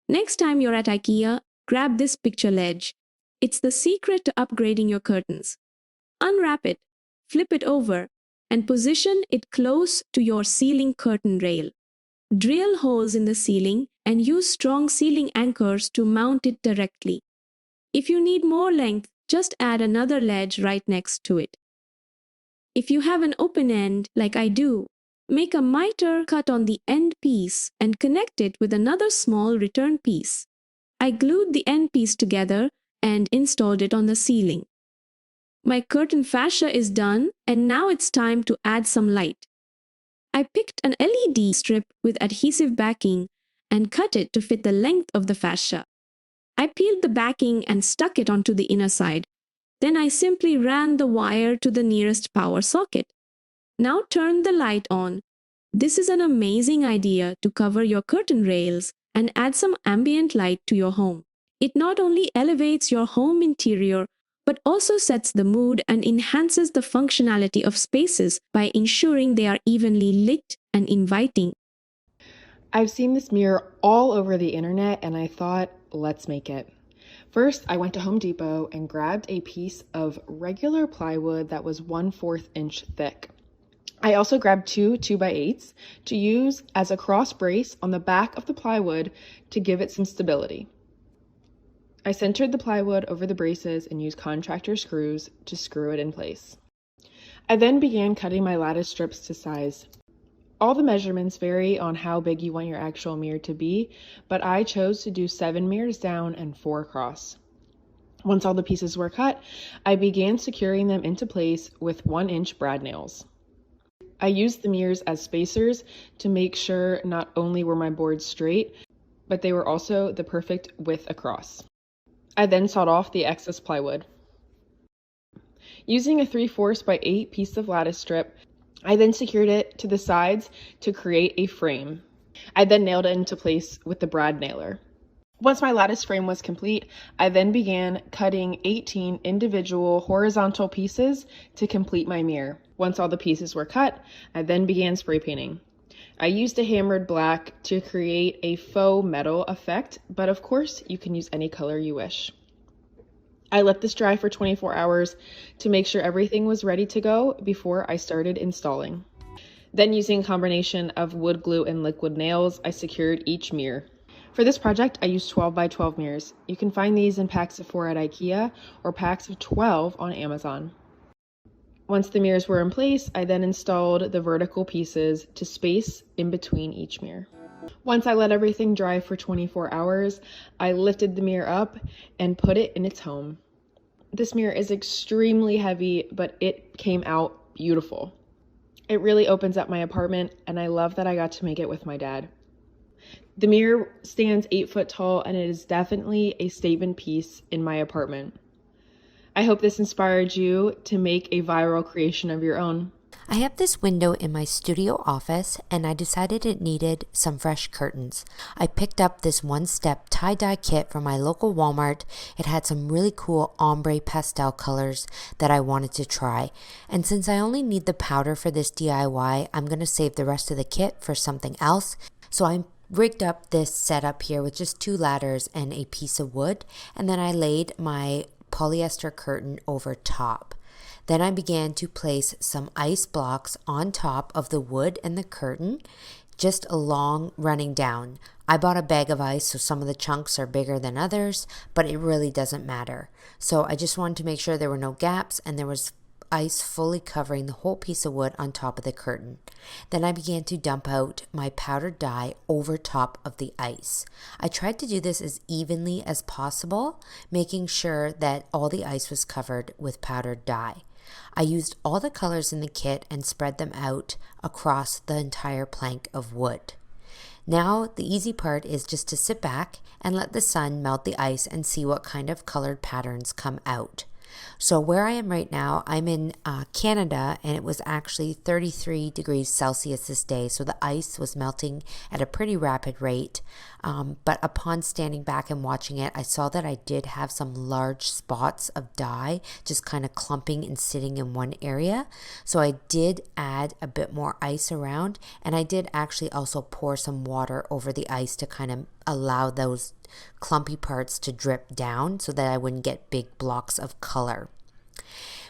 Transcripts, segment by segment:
Next time you're at IKEA, grab this picture ledge. It's the secret to upgrading your curtains. Unwrap it, flip it over, and position it close to your ceiling curtain rail. Drill holes in the ceiling and use strong ceiling anchors to mount it directly. If you need more length, just add another ledge right next to it. If you have an open end, like I do, make a miter cut on the end piece and connect it with another small return piece. I glued the end piece together and installed it on the ceiling. My curtain fascia is done, and now it's time to add some light. I picked an LED strip with adhesive backing and cut it to fit the length of the fascia. I peeled the backing and stuck it onto the inner side. Then I simply ran the wire to the nearest power socket. Now turn the light on. This is an amazing idea to cover your curtain rails and add some ambient light to your home. It not only elevates your home interior, but also sets the mood and enhances the functionality of spaces by ensuring they are evenly lit and inviting. I've seen this mirror all over the internet and I thought, let's make it. First, I went to Home Depot and grabbed a piece of regular plywood that was 1/4 inch thick. I also grabbed two 2x8s to use as a cross brace on the back of the plywood to give it some stability. I centered the plywood over the braces and used contractor screws to screw it in place. I then began cutting my lattice strips to size. All the measurements vary on how big you want your actual mirror to be, but I chose to do 7 mirrors down and 4 across. Once all the pieces were cut, I began securing them into place with 1-inch brad nails. I used the mirrors as spacers to make sure not only were my boards straight, but they were also the perfect width across. I then sawed off the excess plywood. Using a 3/4 by 8 piece of lattice strip, I then secured it to the sides to create a frame. I then nailed it into place with the brad nailer. Once my lattice frame was complete, I then began cutting 18 individual horizontal pieces to complete my mirror. Once all the pieces were cut, I then began spray painting. I used a hammered black to create a faux metal effect, but of course you can use any color you wish. I let this dry for 24 hours to make sure everything was ready to go before I started installing. Then, using a combination of wood glue and liquid nails, I secured each mirror. For this project, I used 12 by 12 mirrors. You can find these in packs of 4 at IKEA or packs of 12 on Amazon. Once the mirrors were in place, I then installed the vertical pieces to space in between each mirror. Once I let everything dry for 24 hours, I lifted the mirror up and put it in its home. This mirror is extremely heavy, but it came out beautiful. It really opens up my apartment, and I love that I got to make it with my dad. The mirror stands 8 foot tall, and it is definitely a statement piece in my apartment. I hope this inspired you to make a viral creation of your own. I have this window in my studio office and I decided it needed some fresh curtains. I picked up this one-step tie-dye kit from my local Walmart. It had some really cool ombre pastel colors that I wanted to try. And since I only need the powder for this DIY, I'm going to save the rest of the kit for something else. So I rigged up this setup here with just 2 ladders and a piece of wood, and then I laid my polyester curtain over top. Then I began to place some ice blocks on top of the wood and the curtain, just along running down. I bought a bag of ice, so some of the chunks are bigger than others, but it really doesn't matter. So I just wanted to make sure there were no gaps and there was ice fully covering the whole piece of wood on top of the curtain. Then I began to dump out my powdered dye over top of the ice. I tried to do this as evenly as possible, making sure that all the ice was covered with powdered dye. I used all the colors in the kit and spread them out across the entire plank of wood. Now the easy part is just to sit back and let the sun melt the ice and see what kind of colored patterns come out. So where I am right now, I'm in Canada, and it was actually 33 degrees Celsius this day, so the ice was melting at a pretty rapid rate. But upon standing back and watching it, I saw that I did have some large spots of dye just kind of clumping and sitting in one area. So I did add a bit more ice around, and I did actually also pour some water over the ice to kind of allow those clumpy parts to drip down so that I wouldn't get big blocks of color.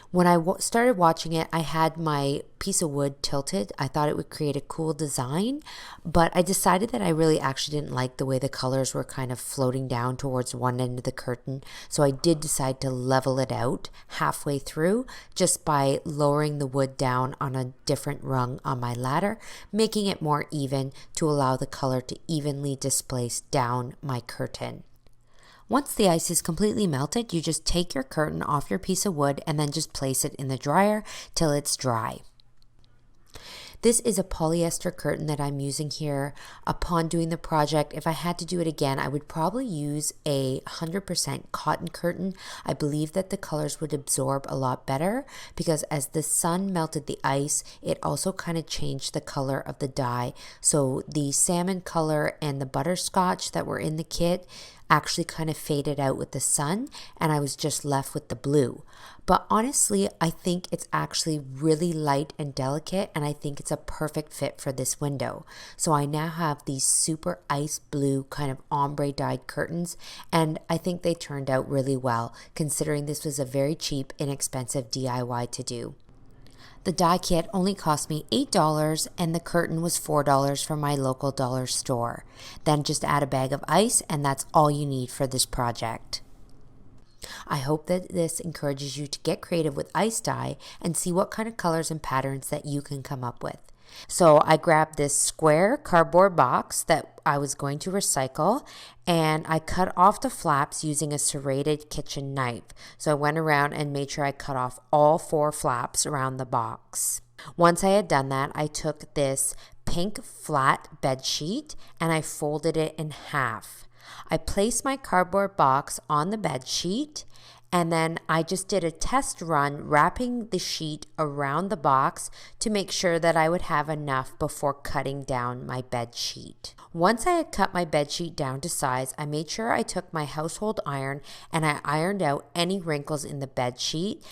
When I started watching it, I had my piece of wood tilted. I thought it would create a cool design, but I decided that I really actually didn't like the way the colors were kind of floating down towards one end of the curtain. So I did decide to level it out halfway through just by lowering the wood down on a different rung on my ladder, making it more even to allow the color to evenly displace down my curtain. Once the ice is completely melted, you just take your curtain off your piece of wood and then just place it in the dryer till it's dry. This is a polyester curtain that I'm using here. Upon doing the project, if I had to do it again, I would probably use a 100% cotton curtain. I believe that the colors would absorb a lot better because as the sun melted the ice, it also kind of changed the color of the dye. So the salmon color and the butterscotch that were in the kit actually kind of faded out with the sun, and I was just left with the blue. But honestly, I think it's actually really light and delicate, and I think it's a perfect fit for this window. So I now have these super ice blue kind of ombre dyed curtains, and I think they turned out really well considering this was a very cheap, inexpensive DIY to do. The dye kit only cost me $8 and the curtain was $4 from my local dollar store. Then just add a bag of ice and that's all you need for this project. I hope that this encourages you to get creative with ice dye and see what kind of colors and patterns that you can come up with. So I grabbed this square cardboard box that I was going to recycle and I cut off the flaps using a serrated kitchen knife. So I went around and made sure I cut off all 4 flaps around the box. Once I had done that, I took this pink flat bed sheet and I folded it in half. I placed my cardboard box on the bed sheet and then I just did a test run wrapping the sheet around the box to make sure that I would have enough before cutting down my bed sheet. Once I had cut my bed sheet down to size, I made sure I took my household iron and I ironed out any wrinkles in the bed sheet.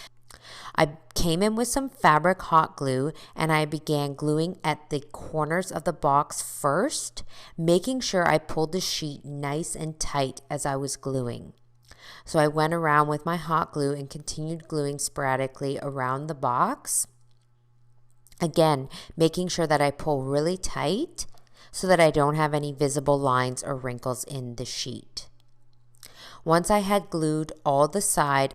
I came in with some fabric hot glue and I began gluing at the corners of the box first, making sure I pulled the sheet nice and tight as I was gluing. So I went around with my hot glue and continued gluing sporadically around the box. Again, making sure that I pull really tight so that I don't have any visible lines or wrinkles in the sheet. Once I had glued all the side,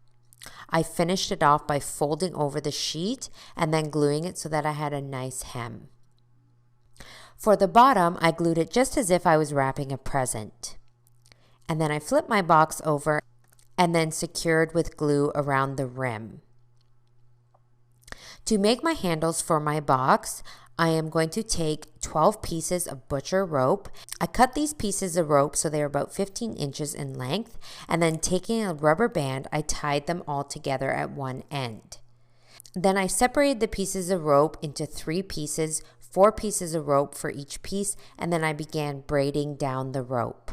I finished it off by folding over the sheet and then gluing it so that I had a nice hem. For the bottom, I glued it just as if I was wrapping a present. And then I flipped my box over and then secured with glue around the rim. To make my handles for my box, I am going to take 12 pieces of butcher rope. I cut these pieces of rope so they're about 15 inches in length, and then taking a rubber band, I tied them all together at one end. Then I separated the pieces of rope into 3 pieces, 4 pieces of rope for each piece, and then I began braiding down the rope.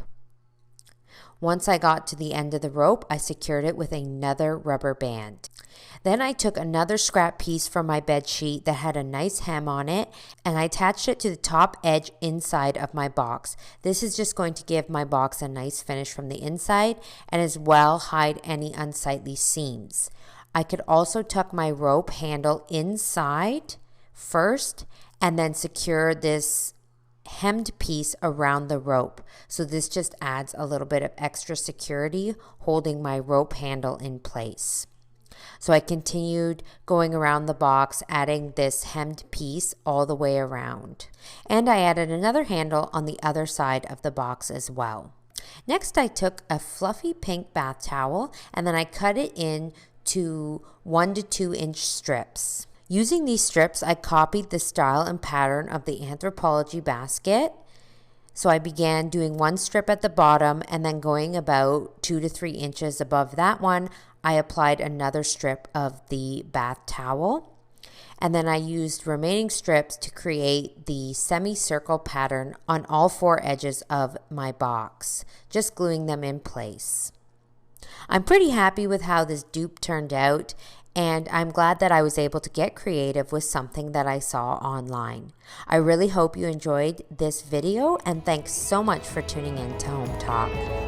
Once I got to the end of the rope, I secured it with another rubber band. Then I took another scrap piece from my bed sheet that had a nice hem on it and I attached it to the top edge inside of my box. This is just going to give my box a nice finish from the inside and as well hide any unsightly seams. I could also tuck my rope handle inside first and then secure this hemmed piece around the rope. So this just adds a little bit of extra security holding my rope handle in place. So I continued going around the box, adding this hemmed piece all the way around. And I added another handle on the other side of the box as well. Next, I took a fluffy pink bath towel and then I cut it into 1 to 2 inch strips. Using these strips, I copied the style and pattern of the Anthropologie basket. So I began doing 1 strip at the bottom and then going about 2 to 3 inches above that one, I applied another strip of the bath towel. And then I used remaining strips to create the semicircle pattern on all 4 edges of my box, just gluing them in place. I'm pretty happy with how this dupe turned out, and I'm glad that I was able to get creative with something that I saw online. I really hope you enjoyed this video, and thanks so much for tuning in to Home Talk.